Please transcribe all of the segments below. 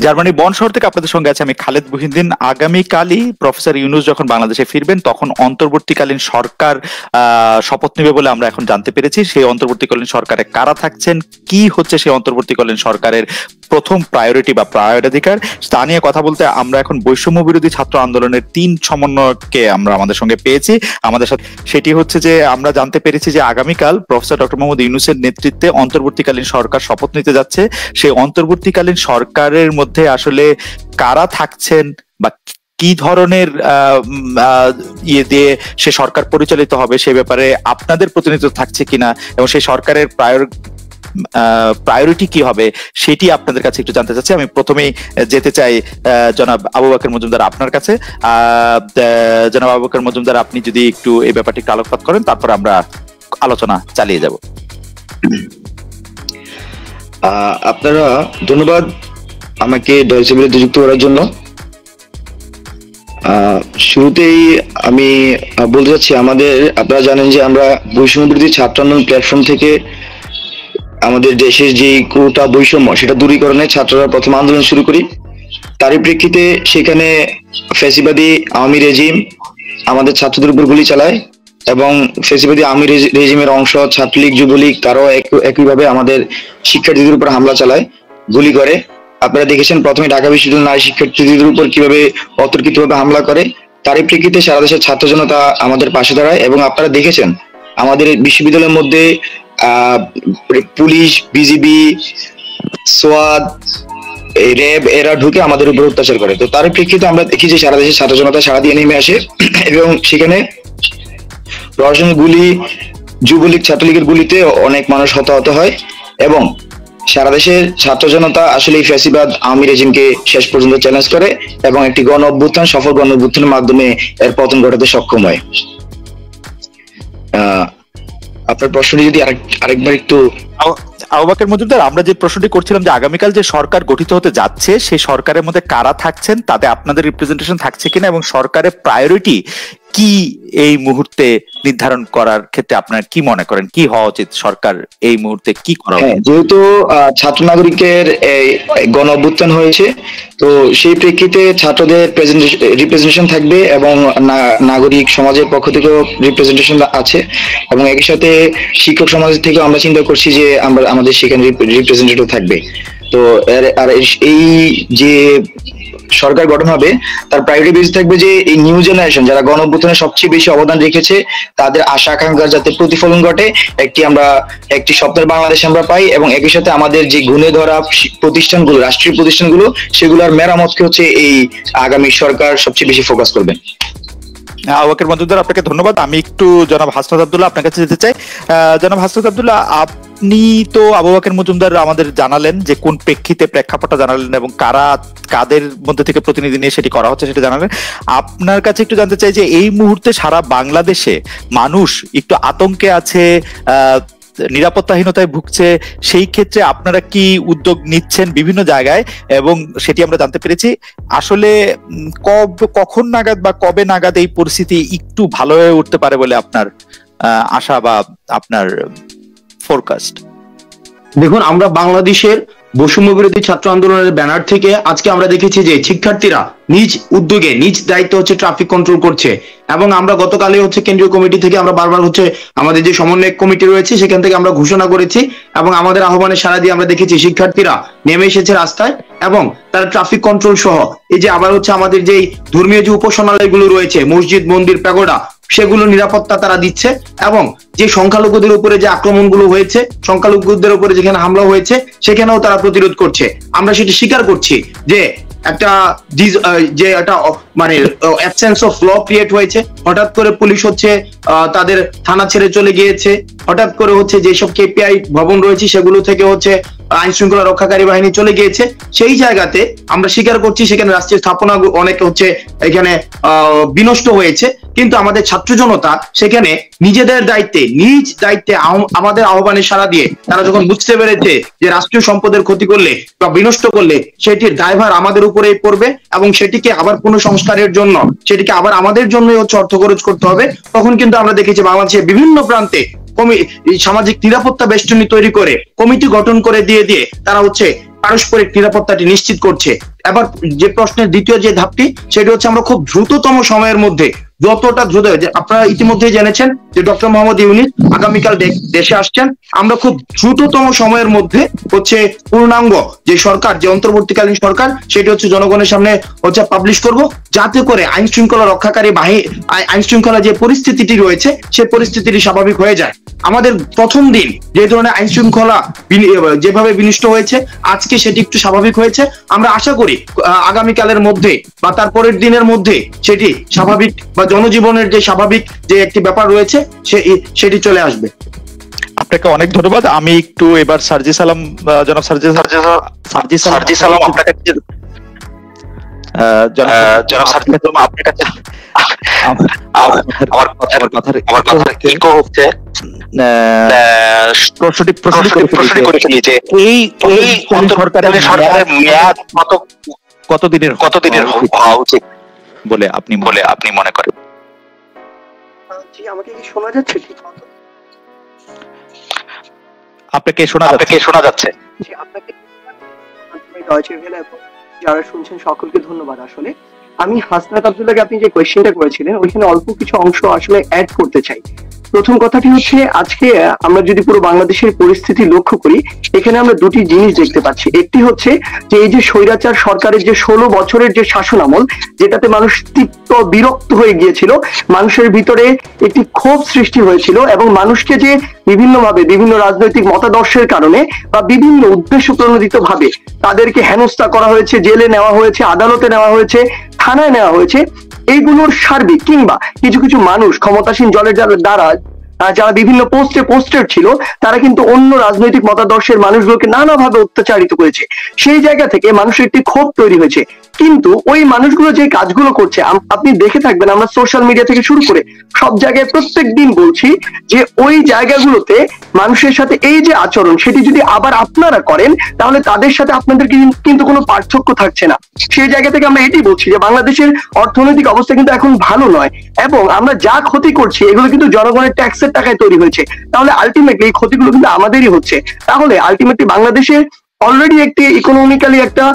Germany বন শহর থেকে আপনাদের সঙ্গে আছে আমি খালেদ মুহিউদ্দিন। আগামীকালই প্রফেসর ইউনূস যখন বাংলাদেশে ফিরবেন তখন অন্তর্বর্তীকালীন সরকার শপথ নেবে বলে আমরা এখন জানতে পেরেছি। সেই অন্তর্বর্তীকালীন সরকারে কারা থাকছেন, কি হচ্ছে সেই অন্তর্বর্তীকালীন সরকারের প্রথম প্রায়োরিটি বা প্রায়োরিটাধিকার, তা নিয়ে কথা বলতে আমরা এখন বৈষম্য বিরোধী ছাত্র আন্দোলনের 3 সমন্বয়ককে আমরা আমাদের সঙ্গে পেয়েছি। আমাদের সাথে সেটি হচ্ছে যে আমরা জানতে পেরেছি যে আগামীকাল প্রফেসর ডক্টর মোহাম্মদ ইউনূসের নেতৃত্বে অন্তর্বর্তীকালীন সরকার শপথ নিতে যাচ্ছে। সেই অন্তর্বর্তীকালীন সরকারের মধ্যে আসলে কারা থাকছেন বা কি ধরনের ইয়ে দিয়ে সে সরকার পরিচালিত হবে সে ব্যাপারে আপনাদের প্রতিনিধিত্ব থাকছে কিনা এবং সেই সরকারের প্রায়োরিটি কি হবে সেটি আপনাদের কাছে একটু জানতে চাচ্ছি। আমি প্রথমেই যেতে চাই জনাব আবু বকর মজুমদার আপনার কাছে। জনাব আবু বকর মজুমদার, আপনি যদি একটু এই ব্যাপারটি একটু আলোকপাত করেন, তারপর আমরা আলোচনা চালিয়ে যাব। আপনারা ধন্যবাদ আমাকে ডয়েচে ভেলে যুক্ত করার জন্য। শুরুতেই আমি বলতে চাচ্ছি, আপনারা জানেন যে আমরা বৈষম্য বিরোধী ছাত্র আন্দোলন প্ল্যাটফর্ম থেকে আমাদের দেশের যে কোটা বৈষম্য সেটা দূরীকরণে ছাত্ররা প্রথম আন্দোলন শুরু করি। তারই প্রেক্ষিতে সেখানে ফ্যাসিবাদী আওয়ামী রেজিম আমাদের ছাত্রদের উপর গুলি চালায় এবং ফ্যাসিবাদী আওয়ামী রেজিমের অংশ ছাত্রলীগ যুবলীগ তারাও একইভাবে আমাদের শিক্ষার্থীদের উপর হামলা চালায়, গুলি করে। আপনারা দেখেছেন প্রথমে ঢাকা বিশ্ববিদ্যালয়ের নারী শিক্ষার্থীদের উপর কিভাবে অতর্কিতভাবে হামলা করে। তারই প্রেক্ষিতে সারা দেশের ছাত্র জনতা আমাদের পাশে দাঁড়ায় এবং আপনারা দেখেছেন আমাদের বিশ্ববিদ্যালয়ের মধ্যে পুলিশ, বিজিবি, সোয়াদ, র্যাব এরা ঢুকে আমাদের উপর অত্যাচার করে। তো তার প্রেক্ষিতে আমরা দেখি যে সারা দেশের ছাত্র জনতা সারা দিয়ে নেমে আসে এবং সেখানে প্রশাসনের গুলি, যুবলীগ ছাত্রলীগের গুলিতে অনেক মানুষ হতাহত হয় এবং সারা দেশের ছাত্র জনতা আসলে এই ফ্যাসিবাদ আওয়ামী রেজিমকে শেষ পর্যন্ত চ্যালেঞ্জ করে এবং একটি গণ অভ্যুত্থান, সফল গণ অভ্যুত্থানের মাধ্যমে এর পতন ঘটাতে সক্ষম হয়। আপনার প্রশ্নটি যদি আরেকবার একটু। আবু বকর মজুমদার, আমরা যে প্রশ্নটি করছিলাম যে আগামীকাল যে সরকার গঠিত হতে যাচ্ছে সেই সরকারের মধ্যে কারা থাকছেন, তাতে আপনাদের রিপ্রেজেন্টেশন থাকছে কিনা এবং সরকারের প্রায়োরিটি কি এই মুহূর্তে নির্ধারণ করার ক্ষেত্রে আপনারা কি মনে করেন, কি হওয়া উচিত, সরকার এই মুহূর্তে কি করা উচিত? যেহেতু ছাত্র নাগরিকের গণ অভ্যুত্থান হয়েছে, তো সেই প্রেক্ষিতে ছাত্রদের রিপ্রেজেন্টেশন থাকবে এবং নাগরিক সমাজের পক্ষ থেকেও রিপ্রেজেন্টেশন আছে এবং একই সাথে শিক্ষক সমাজ থেকে আমরা চিন্তা করছি যে আমাদের সেখানে রিপ্রেজেন্টেটিভ থাকবে। তো আর এই যে সরকার গঠন হবে তার প্রায়োরিটি বেস থাকবে যে এই নিউ জেনারেশন যারা গণ অভ্যুত্থানে সবচেয়ে বেশি অবদান রেখেছে তাদের আশা আকাঙ্ক্ষার যাতে প্রতিফলন ঘটে, একটি স্বপ্নের বাংলাদেশ আমরা পাই এবং একই সাথে আমাদের যে গুণে ধরা প্রতিষ্ঠানগুলো, রাষ্ট্রীয় প্রতিষ্ঠানগুলো, সেগুলোর মেরামতকে হচ্ছে এই আগামী সরকার সবচেয়ে বেশি ফোকাস করবেন। আবু বকর মজুমদার, আপনাকে ধন্যবাদ। আমি একটু জনাব হাসনাত আব্দুল্লাহ আপনার কাছে যেতে চাই। জনাব হাসনাত আব্দুল্লাহ, আপনি তো আবু বকর মজুমদার আমাদের জানালেন যে কোন প্রেক্ষাপটটা জানালেন এবং কাদের মধ্যে থেকে প্রতিনিধি নিয়ে সেটি করা হচ্ছে সেটা জানালেন। আপনার কাছে একটু জানতে চাই যে এই মুহূর্তে সারা বাংলাদেশে মানুষ একটু আতঙ্কে আছে, নিরাপত্তাহীনতায় ভুগছে, সেই ক্ষেত্রে আপনারা কি উদ্যোগ নিচ্ছেন বিভিন্ন জায়গায় এবং সেটি আমরা জানতে পেরেছি। আসলে কখন নাগাদ বা কবে নাগাদ এই পরিস্থিতি একটু ভালো হয়ে উঠতে পারে বলে আপনার আশা বা আপনার ফোরকাস্ট? দেখুন, আমরা বাংলাদেশের বৈষম্য বিরোধী ছাত্র আন্দোলনের ব্যানার থেকে আজকে আমরা দেখেছি যে শিক্ষার্থীরা নিজ উদ্যোগে নিজ দায়িত্ব হচ্ছে ট্রাফিক কন্ট্রোল করছে এবং আমরা গতকালে হচ্ছে কেন্দ্রীয় কমিটি থেকে আমরা বারবার হচ্ছে আমাদের যে সমন্বয় কমিটি রয়েছে সেখান থেকে আমরা ঘোষণা করেছি এবং আমাদের আহ্বানে সাড়া দিয়ে আমরা দেখেছি শিক্ষার্থীরা নেমে এসেছে রাস্তায় এবং তারা ট্রাফিক কন্ট্রোল সহ এই যে আবার হচ্ছে আমাদের যে ধর্মীয় যে উপাসনালয়গুলো রয়েছে, মসজিদ, মন্দির, প্যাগোডা, সেগুলো নিরাপত্তা তারা দিচ্ছে এবং যে সংখ্যালঘুদের উপরে যে আক্রমণগুলো হয়েছে, সংখ্যালঘুদের উপরে যেখানে হামলা হয়েছে সেখানেও তারা প্রতিরোধ করছে। আমরা সেটি স্বীকার করছি যে একটা মানে অ্যাবসেন্স অফ ল ক্রিয়েট হয়েছে। হঠাৎ করে পুলিশ হচ্ছে তাদের থানা ছেড়ে চলে গিয়েছে, হঠাৎ করে হচ্ছে যেসব কেপিআই ভবন রয়েছে সেগুলো থেকে হচ্ছে আইন শৃঙ্খলা রক্ষাকারী বাহিনী চলে গিয়েছে। সেই জায়গাতে আমরা স্বীকার করছি সেখানে রাষ্ট্রীয় স্থাপনা অনেক হচ্ছে এখানে বিনষ্ট হয়েছে, কিন্তু আমাদের ছাত্র জনতা সেখানে নিজেদের দায়িত্বে নিজ দায়িত্বে আমাদের আহ্বানে সাড়া দিয়ে তারা যখন বুঝতে পেরেছে যে রাষ্ট্রীয় সম্পদের ক্ষতি করলে বা বিনষ্ট করলে সেটির দায়ভার আমাদের উপরেই পড়বে এবং সেটিকে আবার পুনঃসংস্কারের জন্য সেটিকে আবার আমাদের জন্যই হচ্ছে অর্থ খরচ করতে হবে, তখন কিন্তু আমরা দেখেছি বাংলাদেশের বিভিন্ন প্রান্তে সামাজিক নিরাপত্তা বেষ্টনী তৈরি করে কমিটি গঠন করে দিয়ে তারা হচ্ছে পারস্পরিক নিরাপত্তাটি নিশ্চিত করছে। এবার যে প্রশ্নের দ্বিতীয় যে ধাপটি, সেটা হচ্ছে আমরা খুব দ্রুততম সময়ের মধ্যে, যতটা দ্রুত, আপনারা ইতিমধ্যে জেনেছেন যে ডক্টর মোহাম্মদ ইউনূস আগামীকাল দেশে আসছেন, আমরা খুব দ্রুততম সময়ের মধ্যে হচ্ছে পূর্ণাঙ্গ যে সরকার, যে অন্তর্বর্তীকালীন সরকার, সেটি হচ্ছে জনগণের সামনে হচ্ছে পাবলিশ করব, যাতে করে আইন শৃঙ্খলা রক্ষাকারী বাহিনী, আইন শৃঙ্খলা যে পরিস্থিতিটি রয়েছে সেই পরিস্থিতিটি স্বাভাবিক হয়ে যায়। আমাদের প্রথম দিন যে ধরনের আইন শৃঙ্খলা যেভাবে বিনষ্ট হয়েছে, আজকে সেটি একটু স্বাভাবিক হয়েছে। আমরা আশা করি আগামীকালের মধ্যে বা তার পরের দিনের মধ্যে সেটি স্বাভাবিক বা জনজীবনের যে স্বাভাবিক যে একটি ব্যাপার রয়েছে সেটি চলে আসবে। আপনাকে অনেক ধন্যবাদ। আমি একটু এবার সার্জিস আলম, জনাব সার্জিস আলম আপনার কাছে, জনাব সার্জিস আলম আপনার কাছে আমার কথার ইকো হচ্ছে। প্রশ্নটি করে ফেলি যে এই সরকারের মেয়াদ কতদিনের হওয়া উচিত বলে আপনি মনে করেন? জি, আমাকে কি শোনা যাচ্ছে ঠিক মতো? আপনাকে শোনা যাচ্ছে। জি, আপনাকে ডয়চে ভেলে এবং যারা শুনছেন সকলকে ধন্যবাদ। আসলে আমি হাসনাত আব্দুল্লাহকে আপনি যে কোয়েশ্চেনটা করেছিলেন ওইখানে অল্প কিছু অংশ আসলে অ্যাড করতে চাই। প্রথম কথাটি হচ্ছে, আজকে আমরা যদি পুরো বাংলাদেশের পরিস্থিতি লক্ষ্য করি, এখানে আমরা দুটি জিনিস দেখতে পাচ্ছি। একটি হচ্ছে যে এই যে স্বৈরাচার সরকারের যে 16 বছরের যে শাসন আমল, যেটাতে মানুষ তিক্ত বিরক্ত হয়ে গিয়েছিল, মানুষের ভিতরে একটি ক্ষোভ সৃষ্টি হয়েছিল এবং মানুষকে যে বিভিন্নভাবে বিভিন্ন রাজনৈতিক মতাদর্শের কারণে বা বিভিন্ন উদ্দেশ্য প্রণোদিত ভাবে তাদেরকে হেনস্থা করা হয়েছে, জেলে নেওয়া হয়েছে, আদালতে নেওয়া হয়েছে, থানায় নেওয়া হয়েছে, এইগুলোর সার্বিক কিংবা কিছু কিছু মানুষ ক্ষমতাসীন দলের দ্বারা যারা বিভিন্ন পোস্টেড ছিল, তারা কিন্তু অন্য রাজনৈতিক মতাদর্শের মানুষগুলোকে নানাভাবে অত্যাচারিত করেছে। সেই জায়গা থেকে মানুষের একটি ক্ষোভ তৈরি হয়েছে। কিন্তু ওই মানুষগুলো যে কাজগুলো করছে, আপনি দেখে থাকবেন, আমরা সোশ্যাল মিডিয়া থেকে শুরু করে সব জায়গায় প্রত্যেক দিন বলছি যে ওই জায়গাগুলোতে মানুষের সাথে এই যে আচরণ, সেটি যদি আবার আপনারা করেন তাহলে তাদের সাথে আপনাদের কিন্তু কোনো পার্থক্য থাকছে না। সেই জায়গা থেকে আমরা এটি বলছি যে বাংলাদেশের অর্থনৈতিক অবস্থা কিন্তু এখন ভালো নয় এবং আমরা যা ক্ষতি করছি এগুলো কিন্তু জনগণের ট্যাক্সের টাকায় তৈরি হয়েছে। তাহলে আলটিমেটলি এই ক্ষতিগুলো কিন্তু আমাদেরই হচ্ছে। তাহলে আলটিমেটলি বাংলাদেশে অলরেডি একটি ইকোনমিক্যালি একটা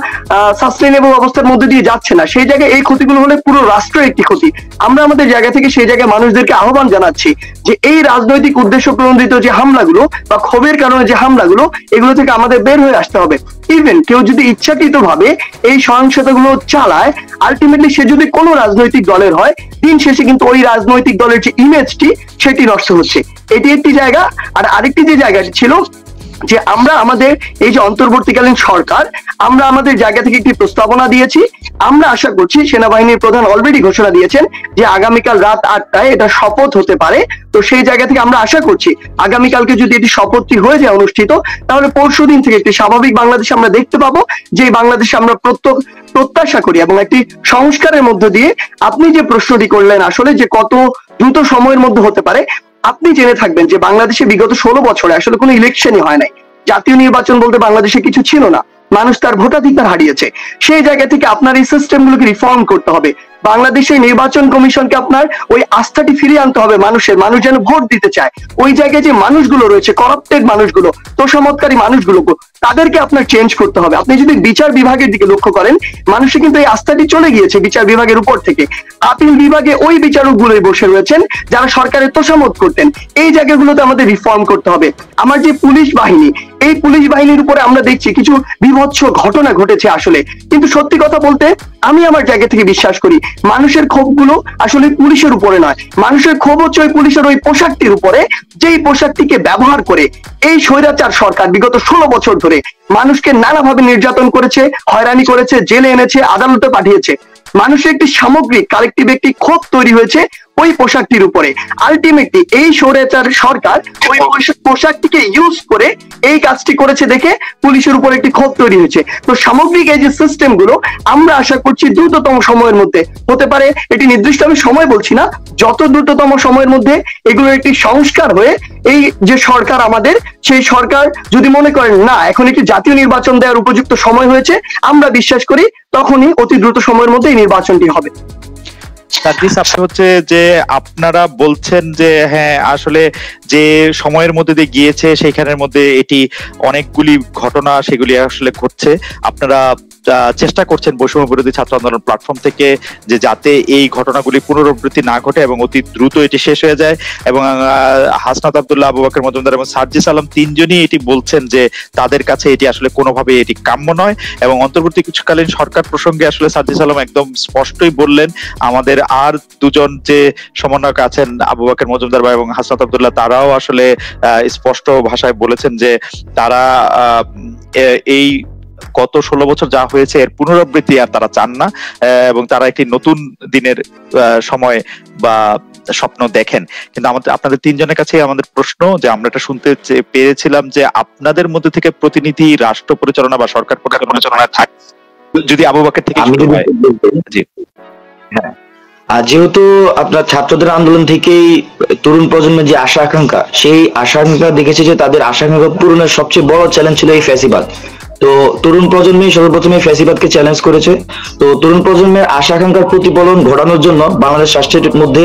সাস্টেইনেবল অবস্থার মধ্যে দিয়ে যাচ্ছে না, সেই জায়গায় এই ক্ষতিগুলো হলে পুরো রাষ্ট্রের একটি ক্ষতি। আমরা আমাদের জায়গা থেকে সেই জায়গায় মানুষদেরকে আহ্বান জানাচ্ছি যে এই রাজনৈতিক উদ্দেশ্য প্রণোদিত যে হামলাগুলো বা ক্ষোভের কারণে যে হামলাগুলো, এগুলো থেকে আমাদের বের হয়ে আসতে হবে। ইভেন কেউ যদি ইচ্ছাকৃত ভাবে এই সহিংসতাগুলো চালায়, আলটিমেটলি সে যদি কোনো রাজনৈতিক দলের হয়, দিন শেষে কিন্তু ওই রাজনৈতিক দলের যে ইমেজটি সেটি নষ্ট হচ্ছে। এটি একটি জায়গা। আর আরেকটি যে জায়গাটি ছিল যে আমরা আমাদের এই যে অন্তর্বর্তীকালীন সরকার, আমরা আমাদের জায়গা থেকে একটি প্রস্তাবনা দিয়েছি। আমরা আশা করছি, সেনাবাহিনীর প্রধান অলরেডি ঘোষণা দিয়েছেন যে আগামীকাল রাত 8টায় এটা শপথ হতে পারে। তো সেই জায়গা থেকে আমরা আশা করছি আগামীকালকে যদি এটি শপথটি হয়ে যায় অনুষ্ঠিত, তাহলে পরশুদিন থেকে একটি স্বাভাবিক বাংলাদেশ আমরা দেখতে পাবো, যে বাংলাদেশে আমরা প্রত্যাশা করি। এবং একটি সংস্কারের মধ্য দিয়ে আপনি যে প্রশ্নটি করলেন আসলে যে কত দ্রুত সময়ের মধ্যে হতে পারে, আপনি জেনে থাকবেন যে বাংলাদেশে বিগত 16 বছরে আসলে কোনো ইলেকশনই হয় নাই। জাতীয় নির্বাচন বলতে বাংলাদেশে কিছু ছিল না, মানুষ তার ভোটাধিকার হারিয়েছে। সেই জায়গা থেকে আপনার এই সিস্টেমগুলোকে রিফর্ম করতে হবে। বাংলাদেশের নির্বাচন কমিশনকে আপনার ওই আস্থাটি ফিরিয়ে আনতে হবে, মানুষ যেন ভোট দিতে চায়। ওই জায়গায় যে মানুষগুলো রয়েছে, করাপ্টেড মানুষগুলো, তোষামতকারী মানুষগুলো, তাদেরকে আপনার চেঞ্জ করতে হবে। আপনি যদি বিচার বিভাগের দিকে লক্ষ্য করেন, মানুষের কিন্তু এই আস্থাটি চলে গিয়েছে বিচার বিভাগের উপর থেকে। আপিল বিভাগে ওই বিচারকগুলোই বসে রয়েছেন যারা সরকারের তোষামত করতেন। এই জায়গাগুলোতে আমাদের রিফর্ম করতে হবে। আমার যে পুলিশ বাহিনী, এই পুলিশ বাহিনীর উপরে আমরা দেখছি কিছু বিভৎস ঘটনা ঘটেছে আসলে। কিন্তু সত্যি কথা বলতে আমি আমার জায়গা থেকে বিশ্বাস করি মানুষের ক্ষোভগুলো আসলে পুলিশের উপরে নয়, মানুষের ক্ষোভ হচ্ছে ওই পুলিশের ওই পোশাকটির উপরে, যেই পোশাকটিকে ব্যবহার করে এই স্বৈরাচার সরকার বিগত 16 বছর ধরে মানুষকে নানাভাবে নির্যাতন করেছে, হয়রানি করেছে, জেলে এনেছে, আদালতে পাঠিয়েছে। মানুষের একটি সামগ্রিক কালেকটিভ একটি ক্ষোভ তৈরি হয়েছে ওই পোশাকটির উপরে। আলটিমেটলি এই স্বৈরাচার সরকার ওই পোশাকটিকে ইউজ করে এই কাজটি করেছে দেখে পুলিশের উপর একটি ক্ষোভ তৈরি হয়েছে। তো সামগ্রিক এই যে সিস্টেম গুলো আমরা আশা করছি দ্রুততম সময়ের মধ্যে হতে পারে। এটি নির্দিষ্ট আমি সময় বলছি না, যত দ্রুততম সময়ের মধ্যে এগুলো একটি সংস্কার হয়ে এই যে সরকার আমাদের, সেই সরকার যদি মনে করেন না এখন একটি জাতীয় নির্বাচন দেওয়ার উপযুক্ত সময় হয়েছে, আমরা বিশ্বাস করি তখনই অতি দ্রুত সময়ের মধ্যে এই নির্বাচনটি হবে। সার্জিস, আপনি হচ্ছে যে আপনারা বলছেন যে হ্যাঁ আসলে যে সময়ের মধ্যে দিয়ে গিয়েছে সেখানের মধ্যে এটি অনেকগুলি ঘটনা সেগুলি আসলে ঘটছে। আপনারা চেষ্টা করছেন বৈষম্য বিরোধী ছাত্র আন্দোলন প্ল্যাটফর্ম থেকে যে যাতে এই ঘটনাগুলি পুনরাবৃত্তি না ঘটে এবং অতি দ্রুত এটি শেষ হয়ে যায়। এবং হাসনাত আব্দুল্লাহ, আবু বকর মজুমদার এবং সার্জিস আলম তিনজনই এটি বলছেন যে তাদের কাছে এটি আসলে কোনোভাবে এটি কাম্য নয়। এবং অন্তর্বর্তী কিছুকালীন সরকার প্রসঙ্গে আসলে সার্জিস আলম একদম স্পষ্টই বললেন, আমাদের আর দুজন যে সমন্বয়ক আছেন আবু বকর মজুমদার ভাই এবং হাসনাত আব্দুল্লাহ, তারাও আসলে স্পষ্ট ভাষায় বলেছেন যে তারা এই গত 16 বছর যা হয়েছে এর পুনরাবৃত্তি আর তারা চান না, এবং তারা একটি নতুন দিনের সময় বা স্বপ্ন দেখেন। কিন্তু আমাদের আপনাদের তিনজনের কাছে আমাদের প্রশ্ন যে আমরা এটা শুনতে পেরেছিলাম যে আপনাদের মধ্যে থেকে প্রতিনিধি রাষ্ট্র পরিচালনা বা সরকার পরিচালনায় থাকে, যদি আবু বকর থেকে শুরু হয়। জি হ্যাঁ, আর যেহেতু আপনার ছাত্রদের আন্দোলন থেকেই তরুণ প্রজন্মের যে আশা আকাঙ্ক্ষা, সেই আশা আকাঙ্ক্ষা দেখেছে যে তাদের আশা আকাঙ্ক্ষা পূরণের সবচেয়ে বড় চ্যালেঞ্জ ছিল এই ফ্যাসিবাদ। তো তরুণ প্রজন্মই সর্বপ্রথমে ফ্যাসিবাদকে চ্যালেঞ্জ করেছে। তো তরুণ প্রজন্মের আশা আকাঙ্ক্ষার প্রতিফলন ঘটানোর জন্য বাংলাদেশ রাষ্ট্রের মধ্যে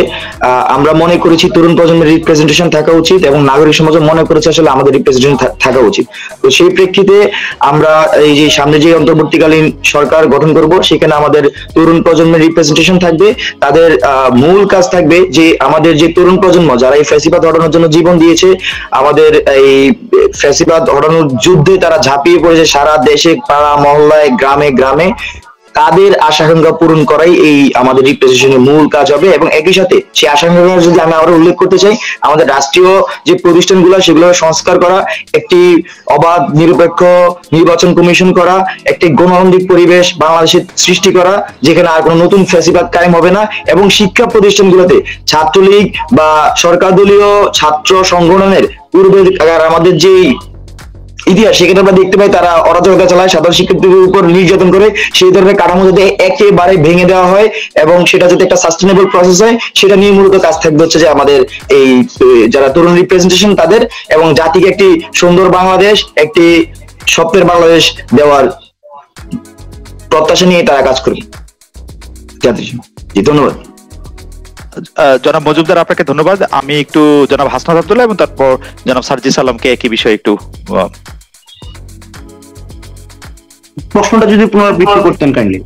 আমরা মনে করেছি তরুণ প্রজন্মের রিপ্রেজেন্টেশন থাকা উচিত, এবং নাগরিক সমাজ মনে করেছে আসলে আমাদের রিপ্রেজেন্টেশন থাকা উচিত। তো সেই প্রেক্ষিতে আমরা এই যে সামনে যে অন্তর্বর্তীকালীন সরকার গঠন করব, সেখানে আমাদের তরুণ প্রজন্মের রিপ্রেজেন্টেশন থাকবে। তাদের মূল কাজ থাকবে যে আমাদের যে তরুণ প্রজন্ম যারা এই ফ্যাসিবাদ হটানোর জন্য জীবন দিয়েছে, আমাদের এই ফ্যাসিবাদ হটানোর যুদ্ধে তারা ঝাঁপিয়ে পড়েছে সারা দেশে, পাড়া মহল্লায়, গ্রামে গ্রামে, তাদের আশা আকাঙ্ক্ষা পূরণ করাই এই আমাদের রিপ্রেজেন্টেশনের মূল কাজ হবে। এবং একই সাথে সেই আশা আকাঙ্ক্ষা যদি আমি আরো উল্লেখ করতে চাই, আমাদের রাষ্ট্রীয় যে প্রতিষ্ঠানগুলো সেগুলো সংস্কার করা, একটি অবাধ নিরপেক্ষ নির্বাচন কমিশন করা, একটি গণতান্ত্রিক পরিবেশ বাংলাদেশে সৃষ্টি করা যেখানে আর কোনো নতুন ফ্যাসিবাদ কায়েম হবে না, এবং শিক্ষা প্রতিষ্ঠানগুলোতে ছাত্রলীগ বা সরকার দলীয় ছাত্র সংগঠনের পূর্বে আমাদের যে ইতিহাস, সেখানে আমরা দেখতে পাই তারা অরাজকতা চালায়, সাধারণ শিক্ষার্থীদের উপর নির্যাতন করে, সেই ধরনের কাঠামো যাতে একেবারে ভেঙে দেওয়া হয় এবং সেটা যাতে একটা সাস্টেনেবল প্রসেস হয়, সেটা নিয়ে মূলত কাজ থাকবে হচ্ছে যে আমাদের এই যারা তরুণ রিপ্রেজেন্টেশন তাদের, এবং জাতিকে একটি সুন্দর বাংলাদেশ, একটি স্বপ্নের বাংলাদেশ দেওয়ার প্রত্যাশা নিয়ে তারা কাজ করবে জাতির জন্য। জি, ধন্যবাদ। জনাব মজুমদার, আপনাকে ধন্যবাদ। আমি একটু জনাব হাসনাত আব্দুল্লাহ এবং তারপর জনাব সার্জিস আলমকে একই বিষয়ে একটু প্রশ্নটা যদি পুনরাবৃত্তি করতেন কাইন্ডলি।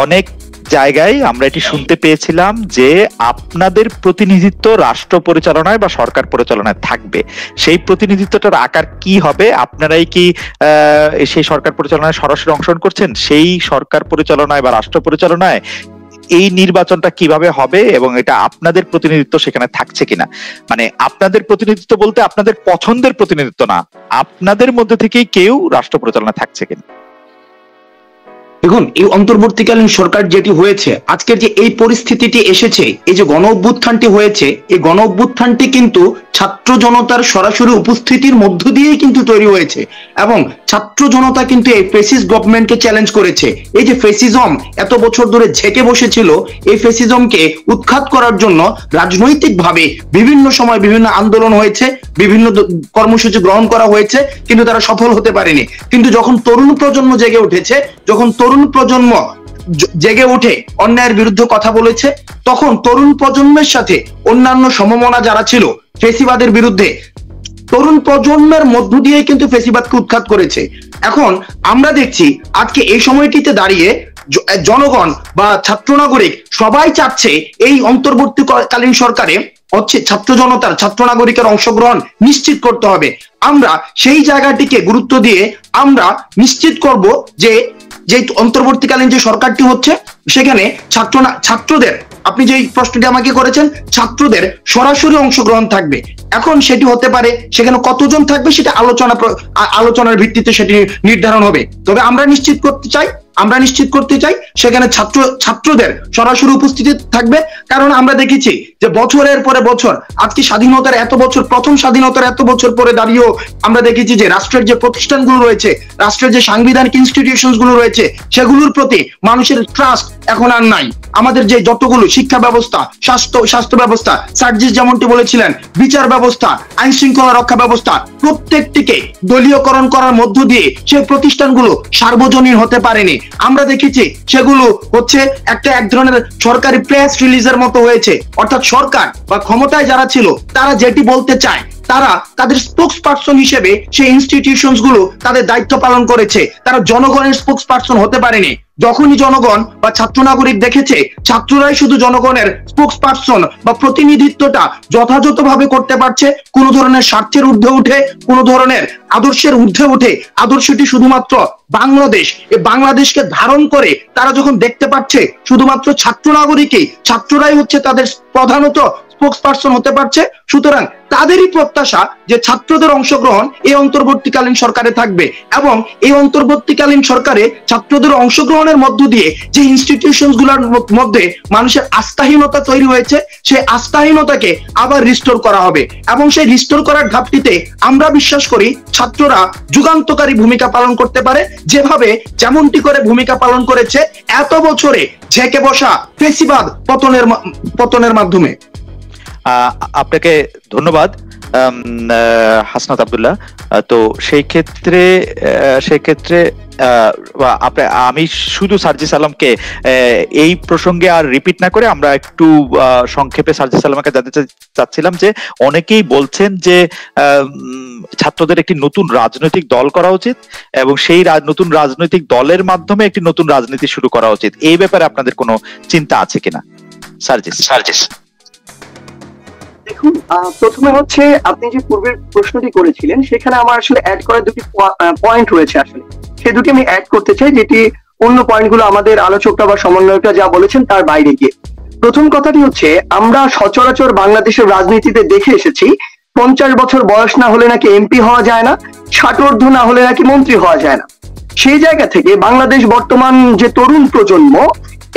অনেক জায়গায় আমরা এটি শুনতে পেয়েছিলাম যে আপনাদের প্রতিনিধিত্ব রাষ্ট্র পরিচালনায় বা সরকার পরিচালনায় থাকবে। সেই প্রতিনিধিত্বটার আকার কি হবে? আপনারাই কি সেই সরকার পরিচালনায় সরাসরি অংশগ্রহণ করছেন? সেই সরকার পরিচালনায় বা রাষ্ট্র পরিচালনায় এই নির্বাচনটা কিভাবে হবে এবং এটা আপনাদের প্রতিনিধিত্ব সেখানে থাকছে কিনা? মানে আপনাদের প্রতিনিধিত্ব বলতে আপনাদের পছন্দের প্রতিনিধিত্ব না, আপনাদের মধ্যে থেকেই কেউ রাষ্ট্র পরিচালনা থাকছে কিনা? দেখুন, এই অন্তর্বর্তীকালীন সরকার যেটি হয়েছে, আজকের যে এই পরিস্থিতিটি এসেছে, এই যে গণ অভ্যুত্থানটি হয়েছে, এই গণ অভ্যুত্থানটি কিন্তু ছাত্র জনতার সরাসরি উপস্থিতির মধ্য দিয়েই কিন্তু তৈরি হয়েছে, এবং ছাত্র জনতা কিন্তু এই ফ্যাসিস্ট গভর্নমেন্টকে চ্যালেঞ্জ করেছে। এই যে ফ্যাসিজম এত বছর ধরে ঝেঁকে বসেছিল, এই ফ্যাসিজমকে উৎখাত করার জন্য রাজনৈতিকভাবে বিভিন্ন সময় বিভিন্ন আন্দোলন হয়েছে, বিভিন্ন কর্মসূচি গ্রহণ করা হয়েছে, কিন্তু তারা সফল হতে পারেনি। কিন্তু যখন তরুণ প্রজন্ম জেগে উঠেছে, যখন তরুণ প্রজন্ম জেগে উঠে অন্যায়ের বিরুদ্ধে কথা বলেছে, তখন তরুণ প্রজন্মের সাথে অন্যান্য সমমনা যারা ছিল ফ্যাসিবাদের বিরুদ্ধে, তরুণ প্রজন্মের মধ্য দিয়ে কিন্তু ফ্যাসিবাদকে উৎখাত করেছে। এখন আমরা দেখছি আজকে এই সময়টিতে দাঁড়িয়ে জনগণ বা ছাত্র নাগরিক সবাই চাচ্ছে এই অন্তর্বর্তীকালীন সরকারে হচ্ছে ছাত্র জনতার, ছাত্র নাগরিকের অংশগ্রহণ নিশ্চিত করতে হবে। আমরা সেই জায়গাটিকে গুরুত্ব দিয়ে আমরা নিশ্চিত করব যে যে অন্তর্বর্তীকালীন যে সরকারটি হচ্ছে সেখানে ছাত্রদের, আপনি যে প্রশ্নটি আমাকে করেছেন, ছাত্রদের সরাসরি অংশগ্রহণ থাকবে। এখন সেটি হতে পারে সেখানে কতজন থাকবে সেটা আলোচনার ভিত্তিতে সেটি নির্ধারণ হবে। তবে আমরা নিশ্চিত করতে চাই সেখানে ছাত্রদের সরাসরি উপস্থিতি থাকবে। কারণ আমরা দেখেছি যে বছরের পরে বছর, আজকে স্বাধীনতার এত বছর, প্রথম স্বাধীনতার এত বছর পরে দাঁড়িয়েও আমরা দেখেছি যে রাষ্ট্রের যে প্রতিষ্ঠানগুলো রয়েছে, রাষ্ট্রের যে সাংবিধানিক ইনস্টিটিউশনস গুলো রয়েছে, সেগুলোর প্রতি মানুষের ট্রাস্ট এখন আর নাই। আমাদের যে যতগুলো শিক্ষা ব্যবস্থা, স্বাস্থ্য ব্যবস্থা, সার্জিস যেমনটি বলেছিলেন, বিচার ব্যবস্থা, আইন শৃঙ্খলা রক্ষা ব্যবস্থা, প্রত্যেকটিকে দলীয়করণ করার মধ্য দিয়ে সেই প্রতিষ্ঠানগুলো সার্বজনীন হতে পারেনি। আমরা দেখেছি সেগুলো হচ্ছে এক ধরনের সরকারি প্রেস রিলিজের মতো হয়েছে, অর্থাৎ সরকার বা ক্ষমতায় যারা ছিল তারা যেটি বলতে চায় তারা তাদের স্পোক্স পার্সন হিসেবে সেই ইনস্টিটিউশনস গুলো তাদের দায়িত্ব পালন করেছে, তারা জনগণের স্পোক্স পার্সন হতে পারেনি। যখনই জনগণ বা ছাত্র নাগরিক দেখেছে ছাত্ররাই শুধু জনগণের স্পোক্স পার্সন বা প্রতিনিধিত্বটা যথাযথভাবে করতে পারছে, কোন ধরনের স্বার্থের ঊর্ধ্বে উঠে, কোন ধরনের আদর্শের ঊর্ধ্বে উঠে, আদর্শটি শুধুমাত্র বাংলাদেশ, এই বাংলাদেশকে ধারণ করে তারা যখন দেখতে পাচ্ছে শুধুমাত্র ছাত্র নাগরিকই, ছাত্ররাই হচ্ছে তাদের প্রধানত স্পোক্স পার্সন হতে পারছে, সুতরাং তাদেরই প্রত্যাশা যে ছাত্রদের অংশগ্রহণ এই অন্তর্বর্তীকালীন সরকারে থাকবে এবং এই অন্তর্বর্তীকালীন সরকারে ছাত্রদের অংশগ্রহণের মধ্য দিয়ে যে ইনস্টিটিউশন গুলোর মধ্যে মানুষের আস্থাহীনতা তৈরি হয়েছে সেই আস্থাহীনতাকে আবার রিস্টোর করা হবে এবং সেই রিস্টোর করার ধাপটিতে আমরা বিশ্বাস করি ছাত্ররা যুগান্তকারী ভূমিকা পালন করতে পারে, যেমনটি করে ভূমিকা পালন করেছে এত বছরে ঝেঁকে বসা ফেসিবাদ পতনের মাধ্যমে। আপনাকে ধন্যবাদ হাসনাত আব্দুল্লাহ। তো সেই ক্ষেত্রে আমি শুধু সার্জিস আলমকে এই প্রসঙ্গে আর রিপিট না করে আমরা একটু সংক্ষেপে সার্জিস আলমকে জানতে চাচ্ছিলাম যে অনেকেই বলছেন যে ছাত্রদের একটি নতুন রাজনৈতিক দল করা উচিত এবং সেই নতুন রাজনৈতিক দলের মাধ্যমে একটি নতুন রাজনীতি শুরু করা উচিত। এই ব্যাপারে আপনাদের কোনো চিন্তা আছে কিনা? সার্জিস। দেখুন, প্রথমে হচ্ছে আপনি যে পূর্বের প্রশ্নটি করেছিলেন সেখানে আমার আসলে অ্যাড করার দুটি পয়েন্ট রয়েছে, আসলে সে দুটি আমি অ্যাড করতে চাই, যেটি অন্য পয়েন্টগুলো আমাদের আলোচকরা বা সমন্বয়করা যা বলেছেন তার বাইরে গিয়ে। প্রথম কথাটি হচ্ছে আমরা সচরাচর বাংলাদেশের রাজনীতিতে দেখে এসেছি 50 বছর বয়স না হলে নাকি এমপি হওয়া যায় না, 60 ঊর্ধ্ব না হলে নাকি মন্ত্রী হওয়া যায় না। সেই জায়গা থেকে বাংলাদেশ বর্তমান যে তরুণ প্রজন্ম,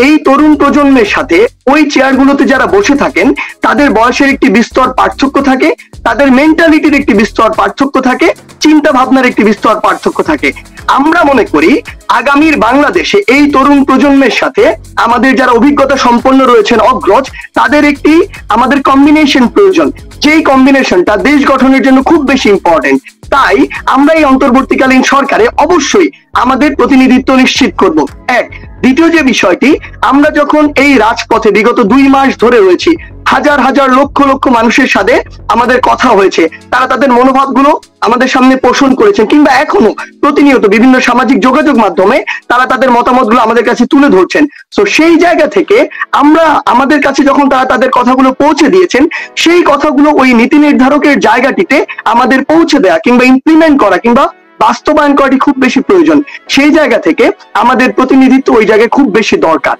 এই তরুণ প্রজন্মের সাথে ওই চেয়ারগুলোতে যারা বসে থাকেন তাদের বয়সের একটি বিস্তর পার্থক্য থাকে, তাদের মেন্টালিটির একটি বিস্তর পার্থক্য থাকে, চিন্তা ভাবনার একটি বিস্তর পার্থক্য থাকে। আমরা মনে করি আগামীর বাংলাদেশে এই তরুণ প্রজন্মের সাথে আমাদের যারা অভিজ্ঞতা সম্পন্ন রয়েছেন অগ্রজ, তাদের একটি আমাদের কম্বিনেশন প্রয়োজন, যেই কম্বিনেশনটা দেশ গঠনের জন্য খুব বেশি ইম্পর্টেন্ট। তাই আমরা এই অন্তর্বর্তীকালীন সরকারে অবশ্যই আমাদের প্রতিনিধিত্ব নিশ্চিত করব। এক, দ্বিতীয় যে বিষয়টি, আমরা যখন এই রাজপথে বিগত 2 মাস ধরে রয়েছি, হাজার হাজার লক্ষ লক্ষ মানুষের সাথে আমাদের কথা হয়েছে, তারা তাদের মনোভাবগুলো আমাদের সামনে পোষণ করেছেন কিংবা এখনো প্রতিনিয়ত বিভিন্ন সামাজিক যোগাযোগ মাধ্যমে তারা তাদের মতামতগুলো আমাদের কাছে তুলে ধরছেন। তো সেই জায়গা থেকে আমরা আমাদের কাছে যখন তারা তাদের কথাগুলো পৌঁছে দিয়েছেন, সেই কথাগুলো ওই নীতি নির্ধারকের জায়গাটিতে আমাদের পৌঁছে দেয়া কিংবা ইমপ্লিমেন্ট করা কিংবা বাস্তবায়ন করাটি খুব বেশি প্রয়োজন। সেই জায়গা থেকে আমাদের প্রতিনিধিত্ব ওই জায়গায় খুব বেশি দরকার।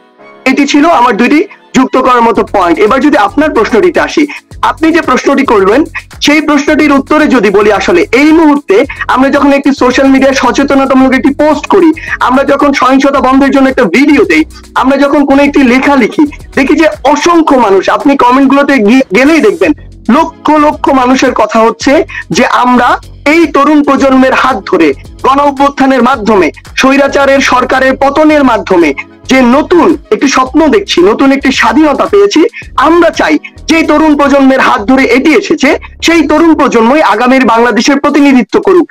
এটি ছিল আমার দুটি যুক্ত করার মতো পয়েন্ট। এবার যদি আপনার প্রশ্নটিতে আসি, আপনি যে প্রশ্নটি করলেন সেই প্রশ্নটির উত্তরে যদি বলি, আসলে এই মুহূর্তে আমরা যখন একটি সোশ্যাল মিডিয়ায় সচেতনতামূলক একটি পোস্ট করি, আমরা যখন সহিংসতা বন্ধের জন্য একটা ভিডিও দেই, আমরা যখন কোনো একটি লেখা লিখি, দেখি যে অসংখ্য মানুষ, আপনি কমেন্টগুলোতে গেলেই দেখবেন লক্ষ লক্ষ মানুষের কথা হচ্ছে যে আমরা এই তরুণ প্রজন্মের হাত ধরে গণ অভ্যুত্থানের মাধ্যমে, স্বৈরাচারের সরকারের পতনের মাধ্যমে যে নতুন একটি স্বপ্ন দেখছি, নতুন একটি স্বাধীনতা পেয়েছি, আমরা চাই যে তরুণ প্রজন্মের হাত ধরে এটি এসেছে সেই তরুণ প্রজন্মই আগামীর বাংলাদেশের প্রতিনিধিত্ব করুক।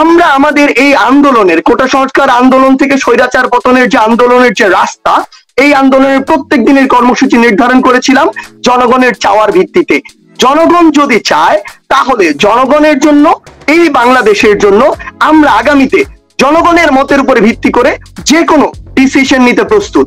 আমরা আমাদের এই আন্দোলনের, কোটা সংস্কার আন্দোলন থেকে স্বৈরাচার পতনের যে আন্দোলনের যে রাস্তা, এই আন্দোলনের প্রত্যেক দিনের কর্মসূচি নির্ধারণ করেছিলাম জনগণের চাওয়ার ভিত্তিতে। জনগণ যদি চায় তাহলে জনগণের জন্য, এই বাংলাদেশের জন্য আমরা আগামীতে জনগণের মতের উপরে ভিত্তি করে যে কোনো ডিসিশন নিতে প্রস্তুত।